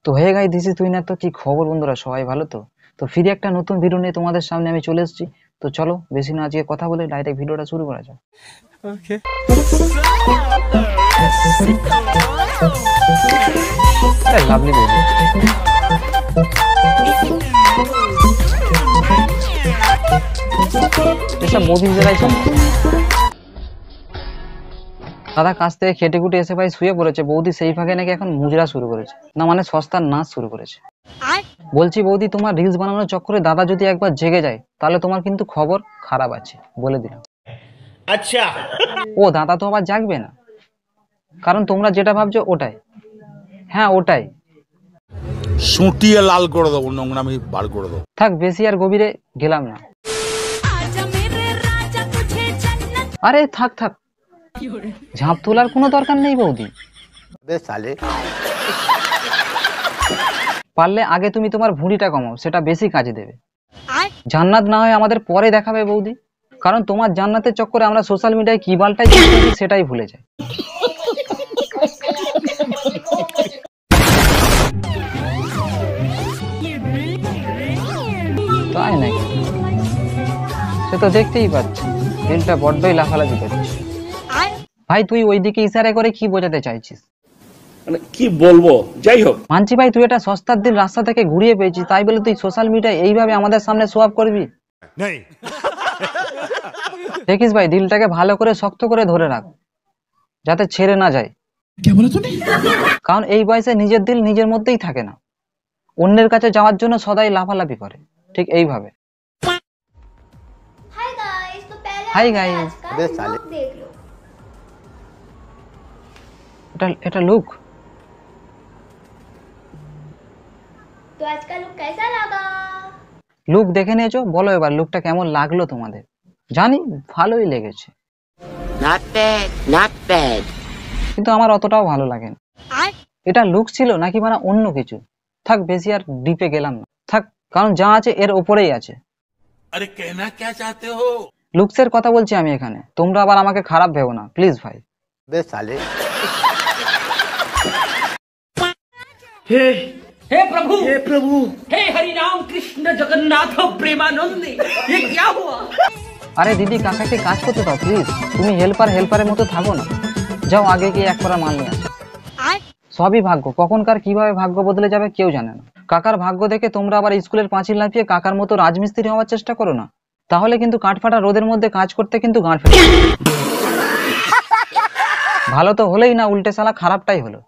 তো হে গাই this is তুইনা। তো কি খবর বন্ধুরা, সবাই ভালো তো? তো ফিরে একটা নতুন ভিডিও নিয়ে তোমাদের সামনে আমি চলে এসেছি। তো চলো বেশি না আজকে কথা বলে ডাইরেক্ট ভিডিওটা শুরু করা যাক। ওকে, লাভলি বৌদি। এসব বৌদি যারাইছে দাদা কাছ থেকে খেটে খুটে এসে ভাই শুয়ে পড়েছে। বৌদি সেই ফাঁকে নাকি এখন মুজরা শুরু করেছে, না মানে সস্তার নাচ শুরু করেছে। বলছি বৌদি, তোমার রিলস বানানোর চক্করে দাদা যদি একবার জেগে যায় তাহলে তোমার কিন্তু খবর খারাপ আছে, বলে দিলাম। আচ্ছা, ও দাদা তো আবার জাগবে না, কারণ তোমরা যেটা ভাবছো ওটাই। হ্যাঁ ওটাই, সুটিয়ে লাল করে দেবো, নোংরামি বার করে দেবো। থাক বেশি আর গভীরে গেলাম না। আরে থাক থাক, ঝাঁপ তোলার কোনো দরকার নেই বৌদি। পারলে আগে তুমি তোমার ভুঁড়িটা কমাও, সেটা বেশি কাজে দেবে। জান্নাত না হয় আমাদের পরে দেখাবে বৌদি, কারণ তোমার জান্নাতের চক্করে আমরা সোশ্যাল মিডিয়ায় কি বালটাই সেটাই ভুলে যাই। তাই নাকি? সে তো দেখতেই পাচ্ছি, দিলটা বড্ডই লাফালাফি করছে। ভাই তুই ওইদিকে ইশারা করে কি বোঝাতে চাইছিস? মানে কি বলবো, যাই হোক মানছি ভাই, তুই এটা সস্তার দিন রাস্তা থেকে ঘুরিয়ে পেয়েছিস, তাই বলে তুই সোশ্যাল মিডিয়ায় এইভাবে আমাদের সামনে শো অফ করবি? দেখিস ভাই, দিলটাকে ভালো করে শক্ত করে ধরে রাখ, যাতে ছেড়ে না যায়। কারণ এই বয়সে নিজের দিল নিজের মধ্যেই থাকে না, অন্যের কাছে যাওয়ার জন্য সদাই লাফালাফি করে, ঠিক এইভাবে। হাই গাইস, এটা লুক। तो आज का लुक कैसा लगा? লুক দেখে নিয়েছো, বলো এবার লুকটা কেমন লাগলো তোমাদের? জানি ভালোই লেগেছে, not bad কিন্তু আমার অতটাও ভালো লাগেনি। এটা লুক ছিল নাকি মানে অন্য কিছু? থাক বেশি আর ডিপে গেলাম না, থাক, কারণ যা আছে এর ওপরেই আছে। আরে কেনা কে চাতে হো? লুকসের কথা বলছি আমি এখানে, তোমরা আবার আমাকে খারাপ ভেবো না প্লিজ ভাই। बे साले हे प्रभु हे हरि राम कृष्ण जगन्नाथ प्रेमानंद, ये क्या हुआ? আরে দিদি কাকাকে কাজ করতে দাও প্লিজ, তুমি হেল্পারের মতো থাকো না। যাও আগে গিয়ে এক করা মাল নিয়ে আসো। সবই ভাগ্য, কখনকার কিভাবে ভাগ্য বদলে যাবে কেউ জানে না। কাকার ভাগ্য দেখে তোমরা আবার স্কুলের পাঁচিল লাফিয়ে কাকার মতো রাজমিস্ত্রি হওয়ার চেষ্টা করো না, তাহলে কিন্তু কাঠফাটা রোদের মধ্যে কাজ করতে কিন্তু গাঁট ফেটে যাবে। ভালো তো হলেই না, উল্টে শালা খারাপটাই হলো।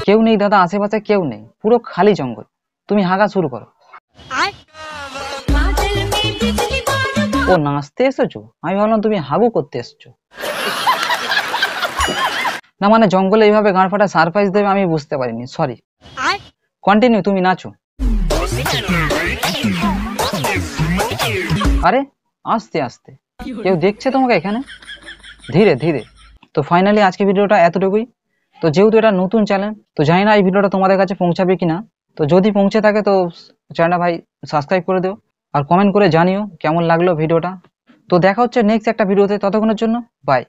কেউ নেই দাদা, আশেপাশে কেউ নেই, পুরো খালি জঙ্গল। তুমি হাগা শুরু করো। ও নাচতে এসেছো, আমি ভাবলাম তুমি হাগু করতে এসেছো। না মানে জঙ্গলে এইভাবে গাঁট ফাটা সারপ্রাইজ দেবে আমি বুঝতে পারিনি, সরি। কন্টিনিউ, তুমি নাচো। আরে আস্তে আস্তে, কেউ দেখছে তোমাকে এখানে, ধীরে ধীরে। তো ফাইনালি আজকে ভিডিওটা এতটুকুই। তো যেহেতু এটা নতুন চ্যানেল, তো জানি না এই ভিডিওটা তোমাদের কাছে পৌঁছাবে কিনা, তো যদি পৌঁছে থাকে তো চ্যানেলটা ভাই সাবস্ক্রাইব করে দিও, আর কমেন্ট করে জানিও কেমন লাগলো ভিডিওটা। তো দেখা হচ্ছে নেক্সট একটা ভিডিওতে, ততক্ষণের জন্য বাই।